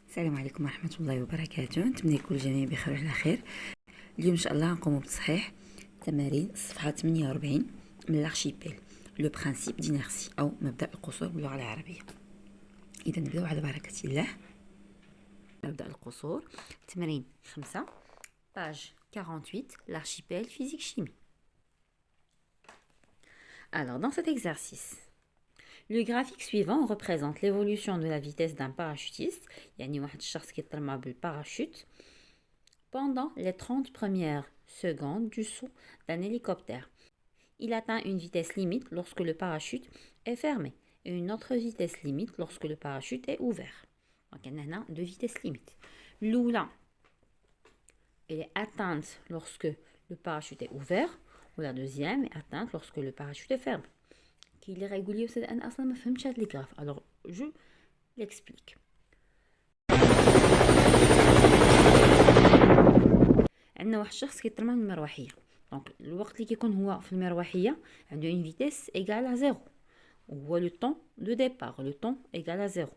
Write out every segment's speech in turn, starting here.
السلام عليكم ورحمة الله وبركاته. نتمنى يكون الجميع بخير وعلى خير. اليوم إن شاء الله نقوم بتصحيح تمارين الصفحة 48 من لارشيبيل لو برانسيب دينيرسي أو مبدأ القصور باللغة العربية. إذا نبدأ على بركة الله. مبدأ القصور تمرين 5 page 48 l'archipel physique chimie. Alors dans cet exercice, le graphique suivant représente l'évolution de la vitesse d'un parachutiste, يعني واحد الشخص كيطلع بالباراشوت, pendant les 30 premières secondes du saut d'un hélicoptère. Il atteint une vitesse limite lorsque le parachute est fermé et une autre vitesse limite lorsque le parachute est ouvert. Donc il y a deux vitesses limites. L'oula, elle est atteinte lorsque le parachute est ouvert, ou la deuxième est atteinte lorsque le parachute est fermé. Qui est régulier, c'est un aslan ma fahmtش هاد les graphes. Alors je l'explique. عندنا واحد الشخص كيطلع من المروحيه. دونك الوقت اللي كيكون هو في المروحيه عنده une vitesse égale à 0 وهو لو طون دو ديبار لو طون égale à 0.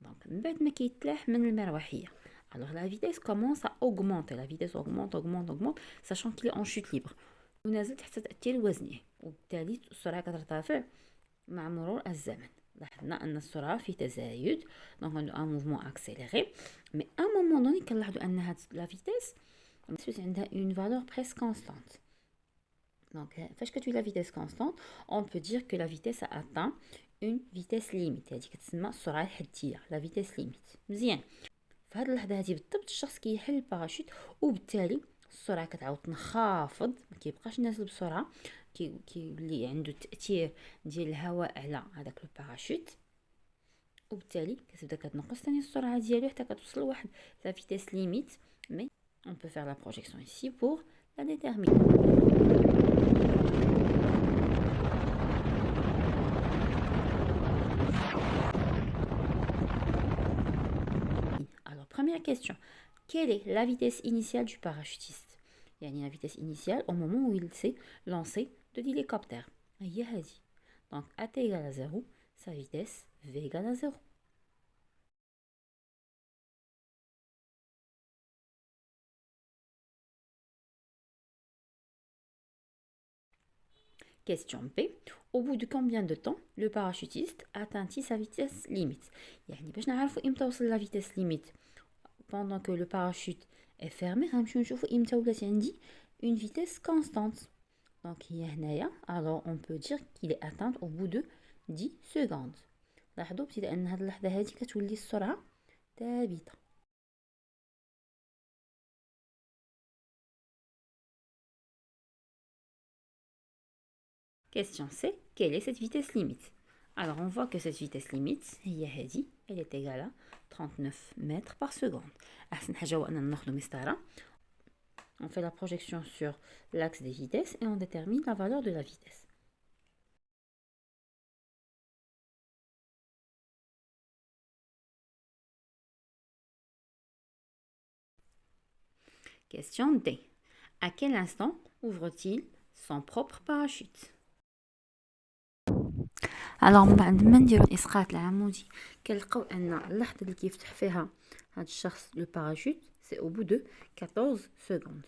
دونك من بعد ما كيتلاح من المروحيه alors la vitesse commence à augmenter, la vitesse augmente sachant qu'il est en chute libre ونازل حتى تأثير وزنه, وبالتالي السرعه كترتفع مع مرور الزمن. لاحظنا ان السرعه في تزايد, دونك عنده ان موفمون اكسيليري, مي ا مومون دوني كنلاحظوا ان هاد لا فيتيس عندها une valeur presque constante. Donc, فاش كتولي la vitesse constante, on peut dire que la vitesse a atteint une vitesse limite. هذه كتسمى السرعه الحديه, la vitesse limite. مزيان, في هذه اللحظه هذه بالضبط الشخص كيحل الباراشوت, وبالتالي السرعه كتعاود تنخفض, ما كيبقاش نازل بسرعه, كيولي عنده تاثير ديال الهواء على هذاك الباراشوت, وبالتالي كتبدا كتنقص ثاني السرعه ديالو حتى كتوصل لواحد لا فيتيس ليميت. مي on peut faire la projection ici pour la déterminer. Alors, première question. Quelle est la vitesse initiale du parachutiste? Il y a la vitesse initiale au moment où il s'est lancé de l'hélicoptère. Donc, AT égale à 0, sa vitesse V égale à 0. Question B. Au bout de combien de temps le parachutiste atteint-il sa vitesse limite? يعني باش نعرفوا امتى وصل la vitesse limite pendant que le parachute est fermé, غنمشيو نشوفوا امتى ولات عندي une vitesse constante. Donc هي هنايا, alors on peut dire qu'il est atteint au bout de 10 secondes. لاحظوا ابتداء ان هاد اللحظه هذه كتولي السرعه ثابته. Question C. Quelle est cette vitesse limite? Alors, on voit que cette vitesse limite, elle est égale à 39 mètres par seconde. On fait la projection sur l'axe des vitesses et on détermine la valeur de la vitesse. Question D. À quel instant ouvre-t-il son propre parachute? Alors بعد ما نديرو الاسقاط العمودي كنلقاو ان اللحظه اللي كيفتح فيها هذا الشخص لو باراشوت سي او بو دو 14 secondes.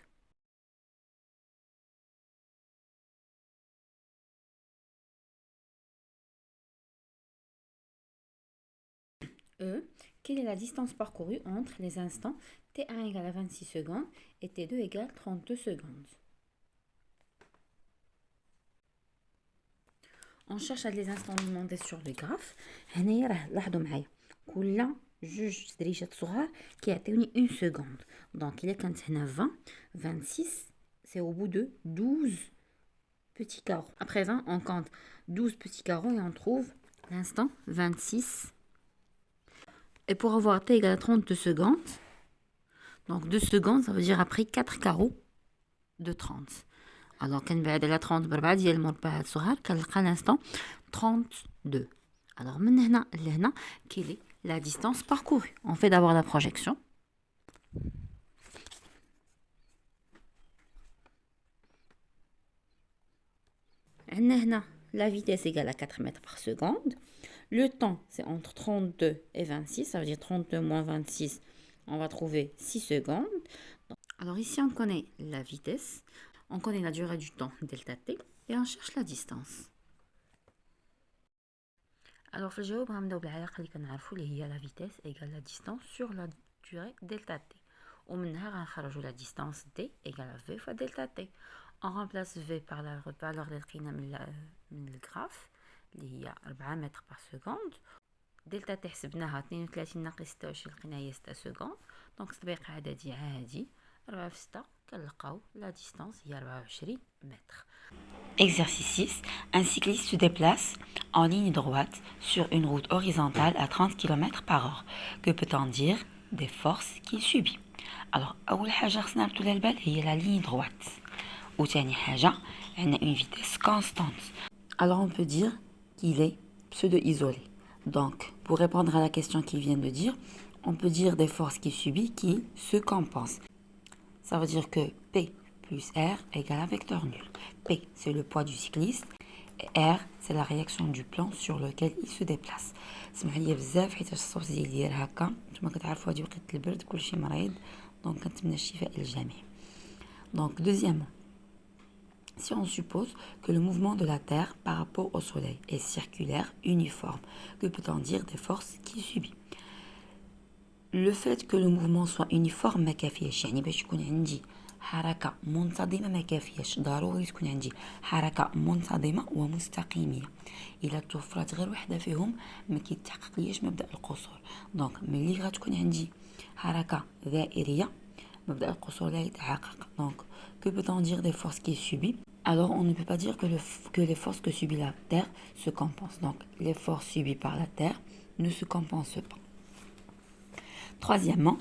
E. Quelle est la distance parcourue entre les instants T1 égale à 26 secondes et T2 égale 32 secondes? On cherche les instants demandés sur le graphe. هنايا راه لاحظوا معايا كل جوج تدريجات صغار كيعطيوني 1 seconde. Donc il كانت هنا 20 26 c'est au bout de 12 petits carreaux. À présent on compte 12 petits carreaux et on trouve l'instant 26. Et pour avoir t égale à 32 secondes, donc 2 secondes ça veut dire après 4 carreaux de 30. Alors كنبعد على 30 بربعة ديال المربعات صغار كنلقى l'instant 32. Alors من هنا لهنا quelle est la distance parcourue? On fait d'abord la projection. عندنا هنا la vitesse égale à 4 mètres par seconde. Le temps, c'est entre 32 et 26, ça veut dire 32 moins 26, on va trouver 6 secondes. Alors ici, on connaît la vitesse, on connaît la durée du temps, delta t, et on cherche la distance. Alors, في الجواب غنبداو بالعلاقة اللي كنعرفوا اللي هي la vitesse égale la distance sur la durée delta t. ومنها غنخرجوا la distance d égale à v fois delta t. On remplace v par la valeur اللي لقينا من الجراف اللي هي 4 متر par seconde. دلتا تي حسبناها 32 ناقص 26 لقينا هي 6 secondes. دونك تطبيق عددي عادي 4 في 6 كنلقاو la distance هي 24 متر. Exercice 6. Un cycliste se déplace en ligne droite sur une route horizontale à 30 km par heure. Que peut-on dire des forces qu'il subit? Alors, أول حاجة خصنا نردو لها البال هي la ligne droite. وثاني حاجة عندنا une vitesse constante. Alors on peut dire qu'il est pseudo-isolé. Donc, pour répondre à la question qu'il vient de dire, on peut dire des forces qu'il subit qui se compensent. Ça veut dire que P plus R égale un vecteur nul. P, c'est le poids du cycliste, et R, c'est la réaction du plan sur lequel il se déplace. سمح لي بزاف حيت الصوت ديال هكا نتوما كتعرفوا هذه وقت البرد كلشي مريض دونك كنتمنى الشفاء للجميع. Donc deuxièmement, si on suppose que le mouvement de la Terre par rapport au Soleil est circulaire, uniforme, que peut-on dire des forces qu'il subit? Le fait que le mouvement soit uniforme ما كافياش، يعني باش يكون عندي حركة منتظمة ما كافياش، ضروري تكون عندي حركة منتظمة ومستقيمية. إلا توفرت غير وحدة فيهم ما كيتحقق ليش مبدأ القصور. دونك ملي غتكون عندي حركة دائرية مبدأ القصور لا يتحقق. Donc que peut-on dire des forces qu'il subit? Alors on ne peut pas dire que les forces que subit la Terre se compensent. Donc les forces subies par la Terre ne se compensent pas. Troisièmement,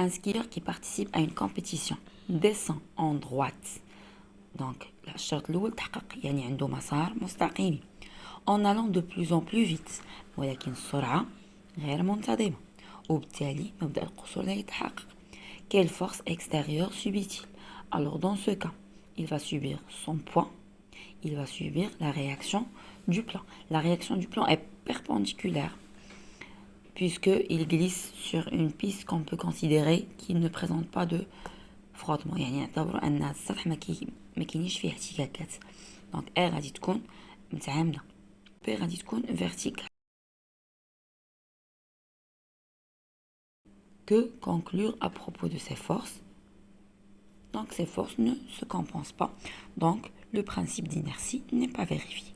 un skieur qui participe à une compétition descend en droite. Donc الشرط الأول تحقق يعني عنده مسار مستقيم en allant de plus en plus vite ولكن السرعة غير منتظمة وبالتالي مبدأ القصور لا يتحقق. Quelle force extérieure subit-il? Alors dans ce cas, il va subir son poids, il va subir la réaction du plan. La réaction du plan est perpendiculaire puisqu'il glisse sur une piste qu'on peut considérer qui ne présente pas de frottement. يعني نعتبر أن السطح ما كاينيش فيه احتكاكات. Donc R غادي تكون متعامدة، B غادي تكون verticale. Que conclure à propos de ces forces? Donc ces forces ne se compensent pas. Donc le principe d'inertie n'est pas vérifié.